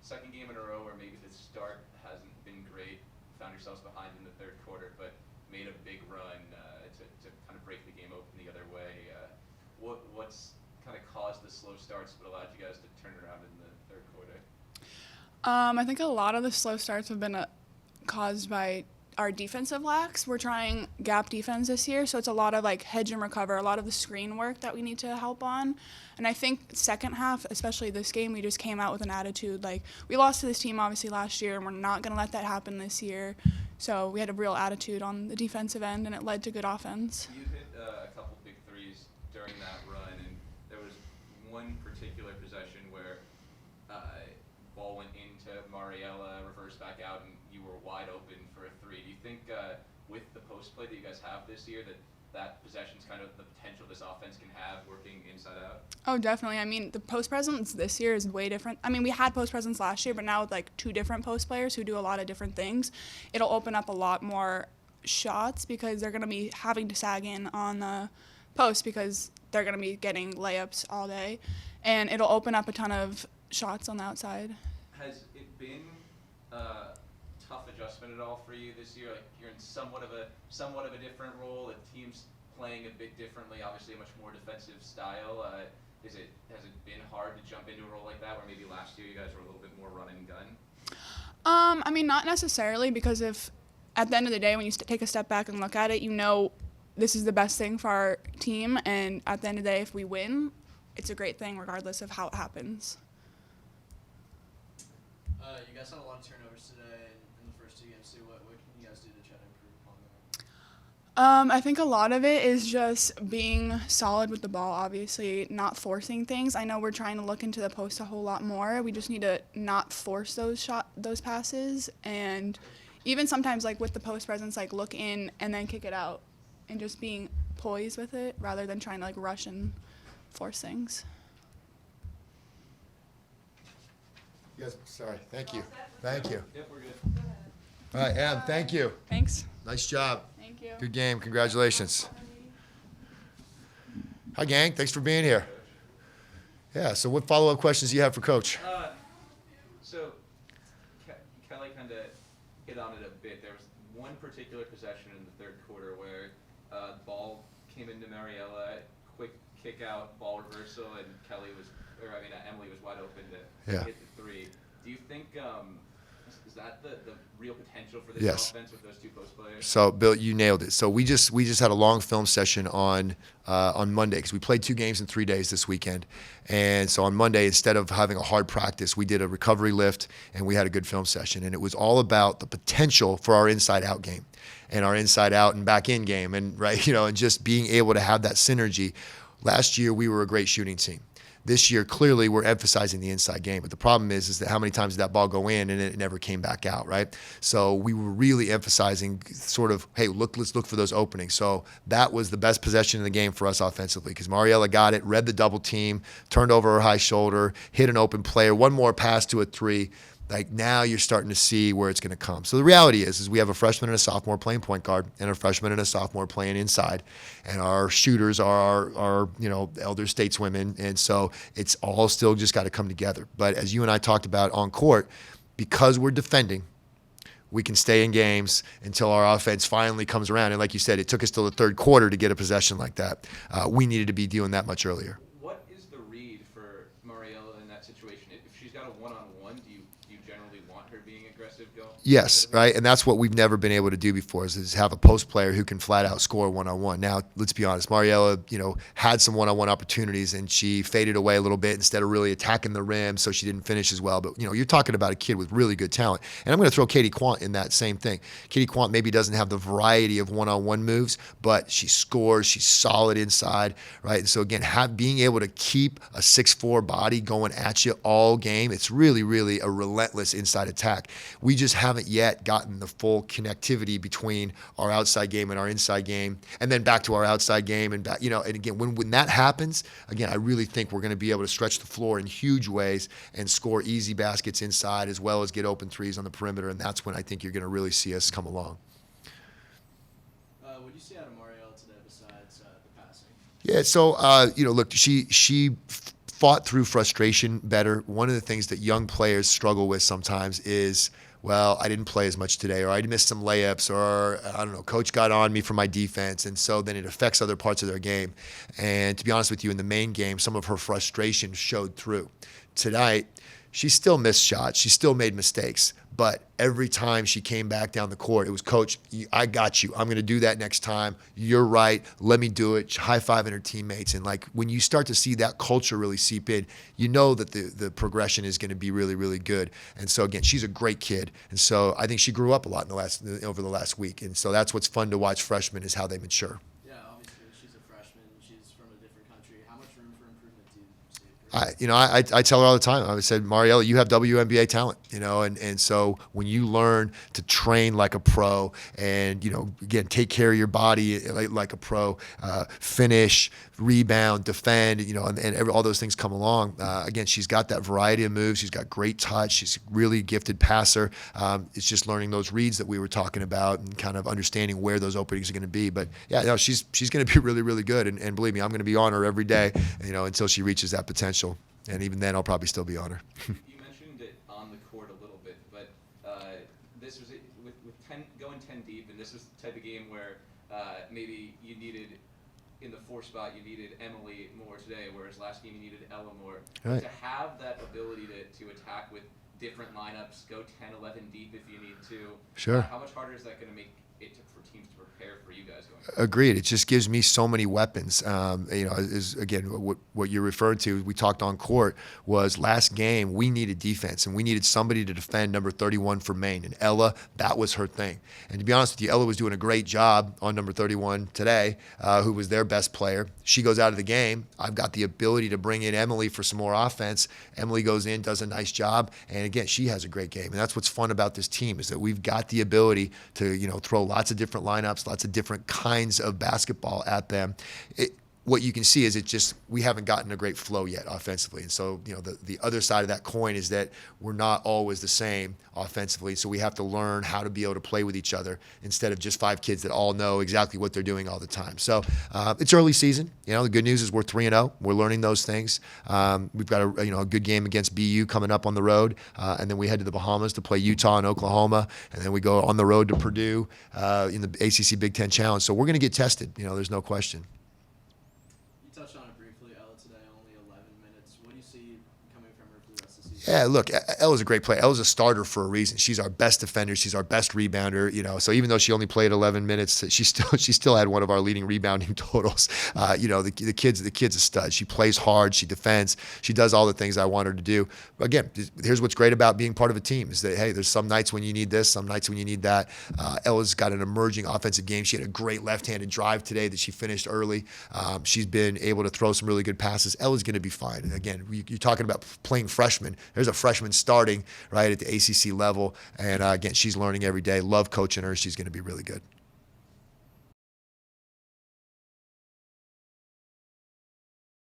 second game in a row where maybe the start hasn't been great. Found yourselves behind in the third quarter, but made a big run to kind of break the game open the other way. What's kind of caused the slow starts but allowed you guys to turn around in the third quarter? I think a lot of the slow starts have been caused by our defensive lacks. We're trying gap defense this year, so it's a lot of like hedge and recover, a lot of the screen work that we need to help on. And I think second half, especially this game, we just came out with an attitude like we lost to this team obviously last year, and we're not going to let that happen this year. So we had a real attitude on the defensive end, and it led to good offense. You hit a couple big threes during that run, and there was one particular possession where ball went into Mariella, reversed back out, and you were wide open for a three. Do you think with the post play that you guys have this year that possession's kind of the potential this offense can have working inside out? Oh, definitely. I mean, the post presence this year is way different. I mean, we had post presence last year, but now with like two different post players who do a lot of different things, it'll open up a lot more shots because they're going to be having to sag in on the post because they're going to be getting layups all day, and it'll open up a ton of shots on the outside. Has it been a tough adjustment at all for you this year? Like you're in somewhat of a different role. The team's playing a bit differently, obviously a much more defensive style. Has it been hard to jump into a role like that, where maybe last year you guys were a little bit more run and gun? I mean, not necessarily, because if at the end of the day, when you take a step back and look at it, you know this is the best thing for our team, and at the end of the day, if we win, it's a great thing regardless of how it happens. You guys had a lot of turnovers today in the first two games too. What can you guys do to try to improve upon that? I think a lot of it is just being solid with the ball, obviously, not forcing things. I know we're trying to look into the post a whole lot more. We just need to not force those passes, and even sometimes like with the post presence, like look in and then kick it out, and just being poised with it rather than trying to like rush and force things. Yes, sorry. Thank you. Thank you. Yep, we're good. All right, Em, thank you. Thanks. Nice job. Thank you. Good game. Congratulations. Hi, gang. Thanks for being here. Yeah, so what follow-up questions do you have for Coach? So Kelly kind of hit on it a bit. There was one particular possession in the third quarter where the ball came into Mariella, quick kick out, ball reversal, and Emily was wide open to hit the three. Do you think is that the real potential for this offense with those two post players? So, Bill, you nailed it. So we just had a long film session on Monday because we played 2 games in 3 days this weekend. And so on Monday, instead of having a hard practice, we did a recovery lift and we had a good film session. And it was all about the potential for our inside-out game and our inside-out and back-in game, and and just being able to have that synergy. Last year, we were a great shooting team. This year, clearly, we're emphasizing the inside game. But the problem is that how many times did that ball go in and it never came back out, right? So we were really emphasizing sort of, hey, let's look for those openings. So that was the best possession in the game for us offensively because Mariella got it, read the double team, turned over her high shoulder, hit an open player, one more pass to a three. Like now you're starting to see where it's going to come. So the reality is we have a freshman and a sophomore playing point guard and a freshman and a sophomore playing inside. And our shooters are our elder stateswomen. And so it's all still just got to come together. But as you and I talked about on court, because we're defending, we can stay in games until our offense finally comes around. And like you said, it took us till the third quarter to get a possession like that. We needed to be doing that much earlier. What is the read for Mariella in that situation? If she's got a one-on-one, do you generally want her being aggressive? Yes, right? And that's what we've never been able to do before is have a post player who can flat out score one-on-one. Now, let's be honest, Mariella, had some one-on-one opportunities and she faded away a little bit instead of really attacking the rim, so she didn't finish as well. But, you're talking about a kid with really good talent. And I'm going to throw Katie Quant in that same thing. Katie Quant maybe doesn't have the variety of one-on-one moves, but she scores, she's solid inside, right? And so again, being able to keep a 6'4" body going at you all game, it's really, really a relentless inside attack. We just haven't yet gotten the full connectivity between our outside game and our inside game, and then back to our outside game and back, and again, when that happens, again, I really think we're going to be able to stretch the floor in huge ways and score easy baskets inside as well as get open threes on the perimeter, and that's when I think you're going to really see us come along. What do you see out of Mariella today besides the passing? Yeah, so look, she fought through frustration better. One of the things that young players struggle with sometimes is, well, I didn't play as much today, or I missed some layups, or I don't know, coach got on me for my defense, and so then it affects other parts of their game. And to be honest with you, in the main game, some of her frustration showed through. Tonight, she still missed shots, she still made mistakes, but every time she came back down the court, it was, Coach, I got you. I'm going to do that next time. You're right. Let me do it. High-fiving her teammates. And like when you start to see that culture really seep in, you know that the progression is going to be really, really good. And so again, she's a great kid. And so I think she grew up a lot over the last week. And so that's what's fun to watch freshmen, is how they mature. Yeah, obviously she's a freshman. She's from a different country. How much room for improvement do you see? I tell her all the time. I said, Mariella, you have WNBA talent, and so when you learn to train like a pro, and again, take care of your body like a pro, finish, rebound, defend, and all those things come along. Again, she's got that variety of moves. She's got great touch. She's a really gifted passer. It's just learning those reads that we were talking about and kind of understanding where those openings are going to be. But yeah, no, she's going to be really, really good. And believe me, I'm going to be on her every day, until she reaches that potential. And even then, I'll probably still be on her. You mentioned it on the court a little bit, but this was with going 10 deep, and this was the type of game where maybe you needed, in the 4 spot, you needed Emily more today, whereas last game you needed Ella more. Right. To have that ability to attack with different lineups, go 10, 11 deep if you need to. Sure. How much harder is that going to make it for teams to prepare for you guys going forward? Agreed. It just gives me so many weapons. Is again what you're referring to. We talked on court was last game. We needed defense, and we needed somebody to defend number 31 for Maine. And Ella, that was her thing. And to be honest with you, Ella was doing a great job on number 31 today, who was their best player. She goes out of the game. I've got the ability to bring in Emily for some more offense. Emily goes in, does a nice job, and again, she has a great game. And that's what's fun about this team, is that we've got the ability to throw lots of different lineups, lots of different kinds of basketball at them. What you can see is we haven't gotten a great flow yet offensively. And so, the other side of that coin is that we're not always the same offensively. So we have to learn how to be able to play with each other instead of just 5 kids that all know exactly what they're doing all the time. So it's early season. The good news is we're 3-0. We're learning those things. We've got a good game against BU coming up on the road. And then we head to the Bahamas to play Utah and Oklahoma. And then we go on the road to Purdue in the ACC Big Ten Challenge. So we're going to get tested. There's no question. Touched on it briefly. Ella today, only 11 minutes. What do you see coming from her for the rest of the season? Yeah, look, Ella's a great player. Ella's a starter for a reason. She's our best defender. She's our best rebounder. So even though she only played 11 minutes, she still had one of our leading rebounding totals. The kid's a stud. She plays hard. She defends. She does all the things I want her to do. But again, here's what's great about being part of a team is that, hey, there's some nights when you need this, some nights when you need that. Ella's got an emerging offensive game. She had a great left-handed drive today that she finished early. She's been able to throw some really good passes. Ella's going to be fine. And again, you're talking about playing freshmen. There's a freshman starting right at the ACC level, and again, she's learning every day. Love coaching her. She's going to be really good.